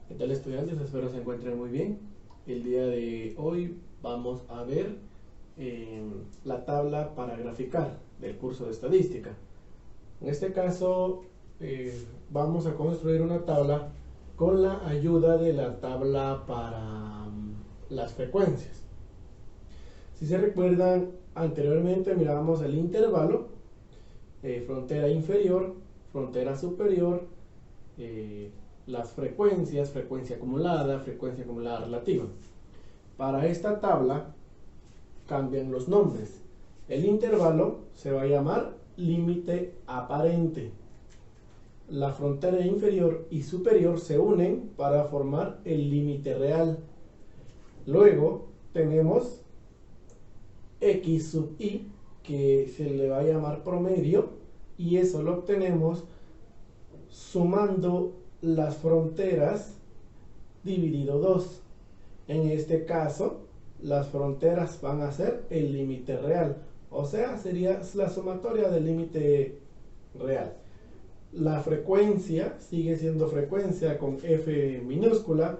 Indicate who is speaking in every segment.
Speaker 1: ¿Qué tal, estudiantes? Espero se encuentren muy bien. El día de hoy vamos a ver la tabla para graficar del curso de estadística. En este caso vamos a construir una tabla con la ayuda de la tabla para las frecuencias. Si se recuerdan, anteriormente mirábamos el intervalo, frontera inferior, frontera superior, las frecuencias, frecuencia acumulada relativa. Para esta tabla cambian los nombres. El intervalo se va a llamar límite aparente. La frontera inferior y superior se unen para formar el límite real. Luego tenemos x sub i, que se le va a llamar promedio, y eso lo obtenemos sumando las fronteras dividido 2. En este caso, las fronteras van a ser el límite real, o sea, sería la sumatoria del límite real. La frecuencia sigue siendo frecuencia con F minúscula,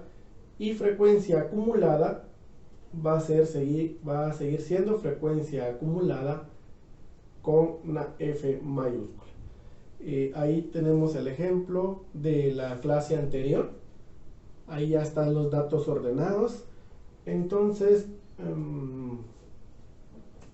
Speaker 1: y frecuencia acumulada va a seguir siendo frecuencia acumulada con una F mayúscula. Ahí tenemos el ejemplo de la clase anterior. Ahí ya están los datos ordenados. Entonces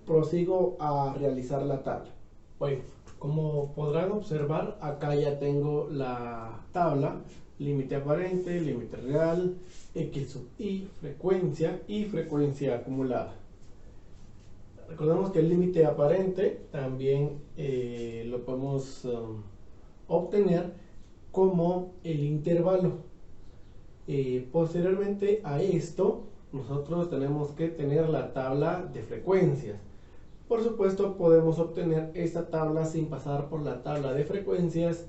Speaker 1: prosigo a realizar la tabla. Bueno, como podrán observar, acá ya tengo la tabla: límite aparente, límite real, x sub i, frecuencia y frecuencia acumulada. Recordemos que el límite aparente también lo podemos obtener como el intervalo. Posteriormente a esto, nosotros tenemos que tener la tabla de frecuencias. Por supuesto, podemos obtener esta tabla sin pasar por la tabla de frecuencias,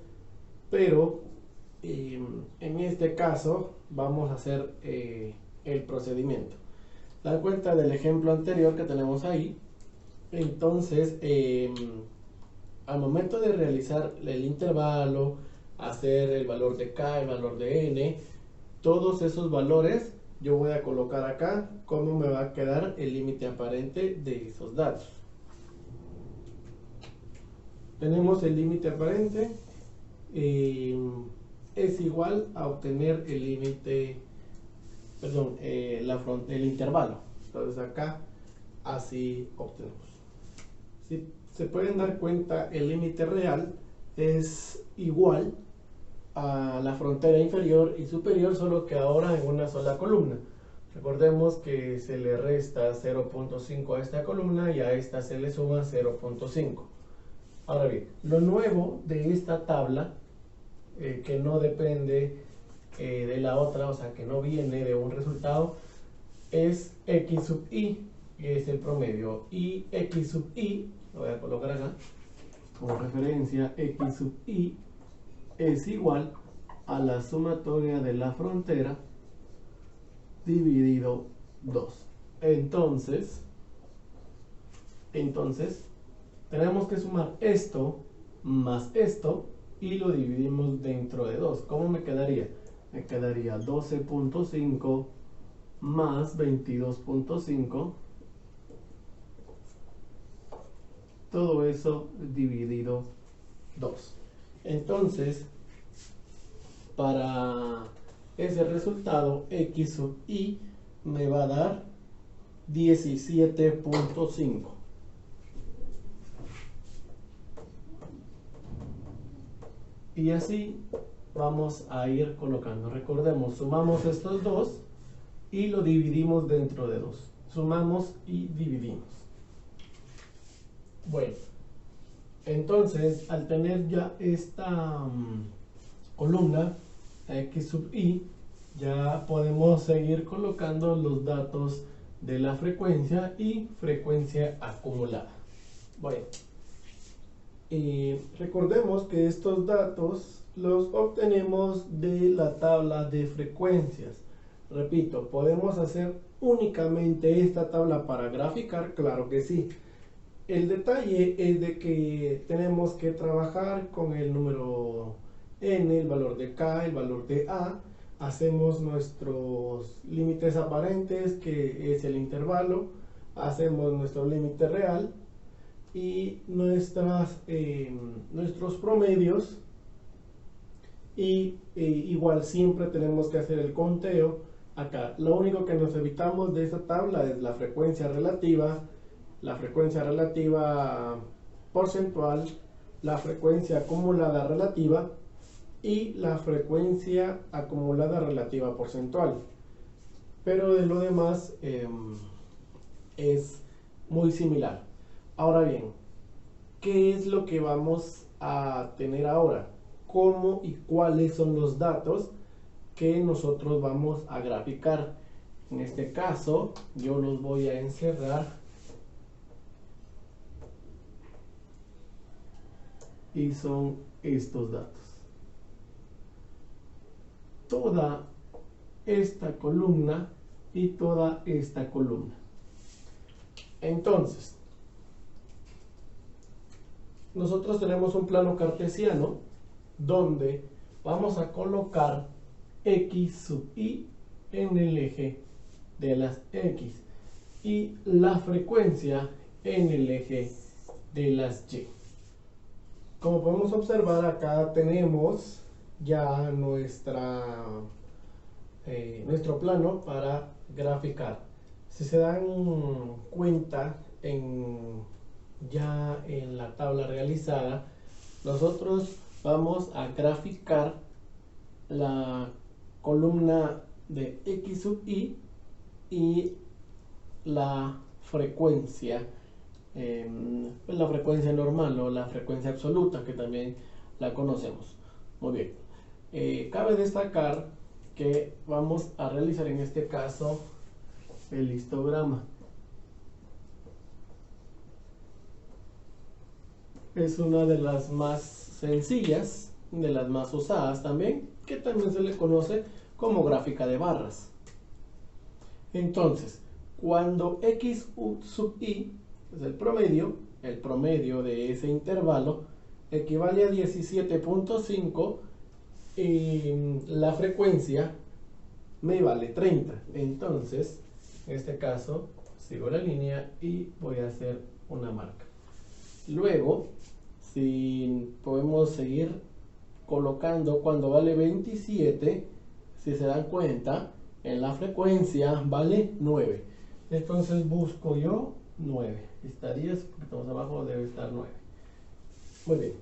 Speaker 1: pero en este caso vamos a hacer el procedimiento. Dan cuenta del ejemplo anterior que tenemos ahí. Entonces, al momento de realizar el intervalo, hacer el valor de k, el valor de n, todos esos valores yo voy a colocar acá cómo me va a quedar el límite aparente de esos datos. Tenemos el límite aparente, es igual a obtener el límite, perdón, el intervalo. Entonces acá así obtenemos. Si se pueden dar cuenta, el límite real es igual a la frontera inferior y superior, solo que ahora en una sola columna. Recordemos que se le resta 0.5 a esta columna y a esta se le suma 0.5. Ahora bien, lo nuevo de esta tabla, que no depende de la otra, o sea que no viene de un resultado, es x sub i, que es el promedio, y x sub i, lo voy a colocar acá como referencia, x sub i es igual a la sumatoria de la frontera dividido 2. Entonces tenemos que sumar esto más esto y lo dividimos dentro de 2. ¿Cómo me quedaría? Me quedaría 12.5 más 22.5, todo eso dividido 2. Entonces, para ese resultado, x sub i me va a dar 17.5. Y así vamos a ir colocando. Recordemos, sumamos estos dos y lo dividimos dentro de 2. Sumamos y dividimos. Bueno, entonces al tener ya esta columna x sub i, ya podemos seguir colocando los datos de la frecuencia y frecuencia acumulada. Bueno, recordemos que estos datos los obtenemos de la tabla de frecuencias. Repito, ¿podemos hacer únicamente esta tabla para graficar? Claro que sí. El detalle es de que tenemos que trabajar con el número n, el valor de k, el valor de a, hacemos nuestros límites aparentes, que es el intervalo, hacemos nuestro límite real y nuestros promedios, y igual siempre tenemos que hacer el conteo. Acá lo único que nos evitamos de esta tabla es la frecuencia relativa porcentual, la frecuencia acumulada relativa y la frecuencia acumulada relativa porcentual, pero de lo demás es muy similar. Ahora bien, ¿qué es lo que vamos a tener ahora? ¿Cómo y cuáles son los datos que nosotros vamos a graficar? En este caso yo los voy a encerrar y son estos datos. Toda esta columna y toda esta columna. Entonces, nosotros tenemos un plano cartesiano donde vamos a colocar x sub y en el eje de las x y la frecuencia en el eje de las y. Como podemos observar, acá tenemos ya nuestro plano para graficar. Si se dan cuenta, ya en la tabla realizada, nosotros vamos a graficar la columna de x sub y la frecuencia, la frecuencia normal o la frecuencia absoluta, que también la conocemos. Muy bien. Cabe destacar que vamos a realizar en este caso el histograma. Es una de las más sencillas, de las más usadas también, que también se le conoce como gráfica de barras. Entonces, cuando x sub y es el promedio de ese intervalo equivale a 17.5, la frecuencia me vale 30. Entonces, en este caso, sigo la línea y voy a hacer una marca. Luego, si podemos seguir colocando cuando vale 27, si se dan cuenta, en la frecuencia vale 9. Entonces busco yo 9. Estaría un poquito más abajo, debe estar 9. Muy bien.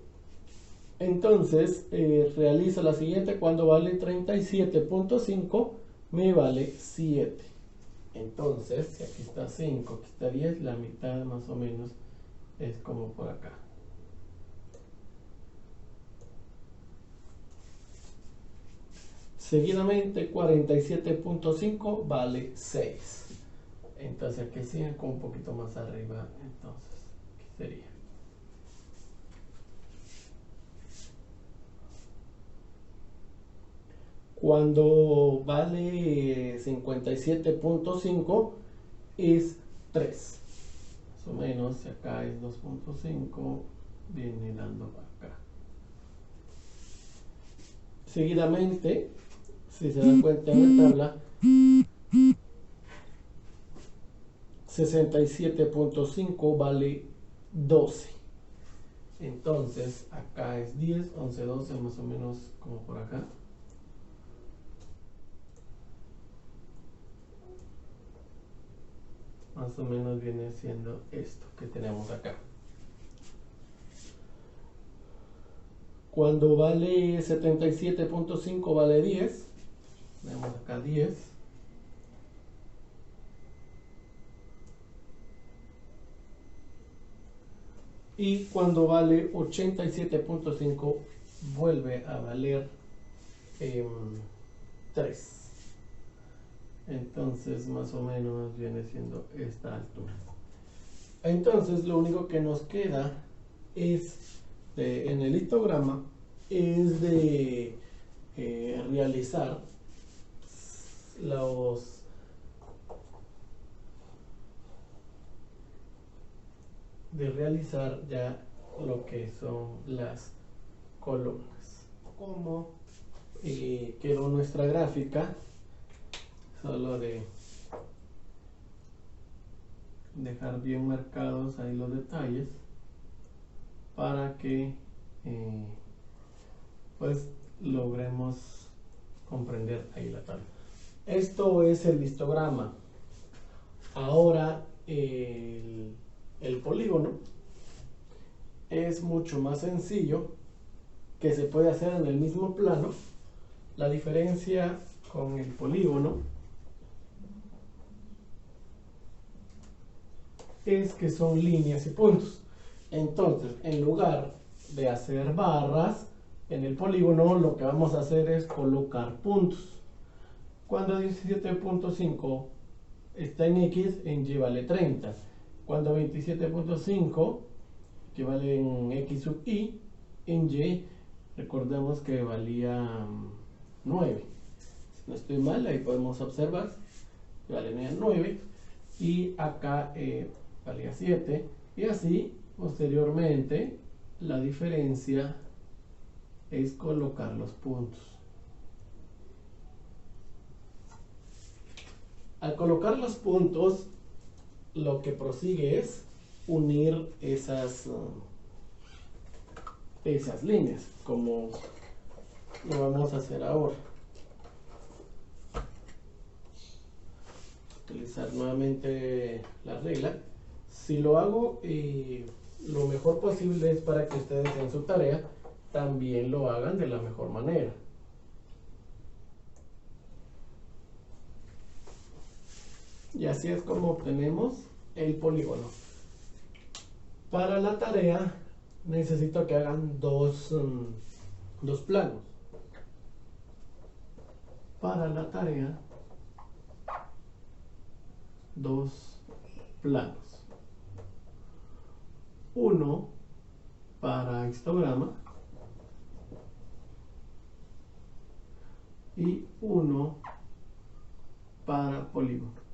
Speaker 1: Entonces realizo la siguiente. Cuando vale 37.5, me vale 7. Entonces, si aquí está 5, aquí está 10, la mitad más o menos es como por acá. Seguidamente 47.5 vale 6. Entonces aquí sí, como un poquito más arriba. Entonces, ¿qué sería? Cuando vale 57.5 es 3. Más o menos, si acá es 2.5, viene dando acá. Seguidamente, si se dan cuenta en la tabla, 67.5 vale 12. Entonces, acá es 10, 11, 12, más o menos como por acá. Más o menos viene siendo esto que tenemos acá. Cuando vale 77.5 vale 10. Tenemos acá 10. Y cuando vale 87.5 vuelve a valer 3. Entonces más o menos viene siendo esta altura. Entonces lo único que nos queda es en el histograma es de realizar ya lo que son las columnas. ¿Cómo quedó nuestra gráfica. Solo de dejar bien marcados ahí los detalles para que pues logremos comprender ahí la tabla. Esto es el histograma. Ahora el polígono es mucho más sencillo, que se puede hacer en el mismo plano. La diferencia con el polígono es que son líneas y puntos. Entonces, en lugar de hacer barras, en el polígono lo que vamos a hacer es colocar puntos. Cuando 17.5 está en X, en Y vale 30. Cuando 27.5 equivale en X sub Y, en Y recordemos que valía 9. Si no estoy mal, ahí podemos observar que vale 9. Y acá valía 7. Y así, posteriormente, la diferencia es colocar los puntos. Al colocar los puntos, lo que prosigue es unir esas líneas, como lo vamos a hacer ahora. Utilizar nuevamente la regla. Si lo hago lo mejor posible, es para que ustedes en su tarea también lo hagan de la mejor manera. Y así es como obtenemos el polígono. Para la tarea necesito que hagan dos planos. Para la tarea, dos planos. Uno para histograma y uno para polígono.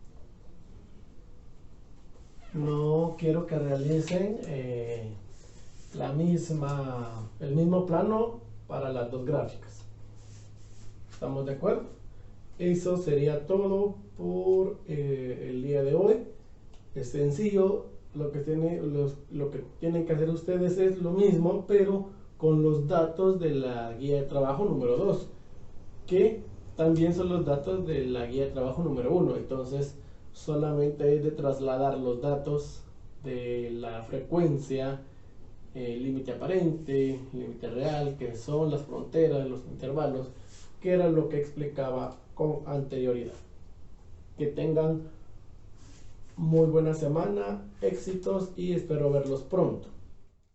Speaker 1: No quiero que realicen el mismo plano para las dos gráficas. ¿Estamos de acuerdo? Eso sería todo por el día de hoy. Es sencillo. Lo que tienen que hacer ustedes es lo mismo, pero con los datos de la guía de trabajo número 2, que también son los datos de la guía de trabajo número 1. Entonces, solamente es de trasladar los datos de la frecuencia, límite aparente, límite real, que son las fronteras, los intervalos, que era lo que explicaba con anterioridad. Que tengan muy buena semana, éxitos y espero verlos pronto.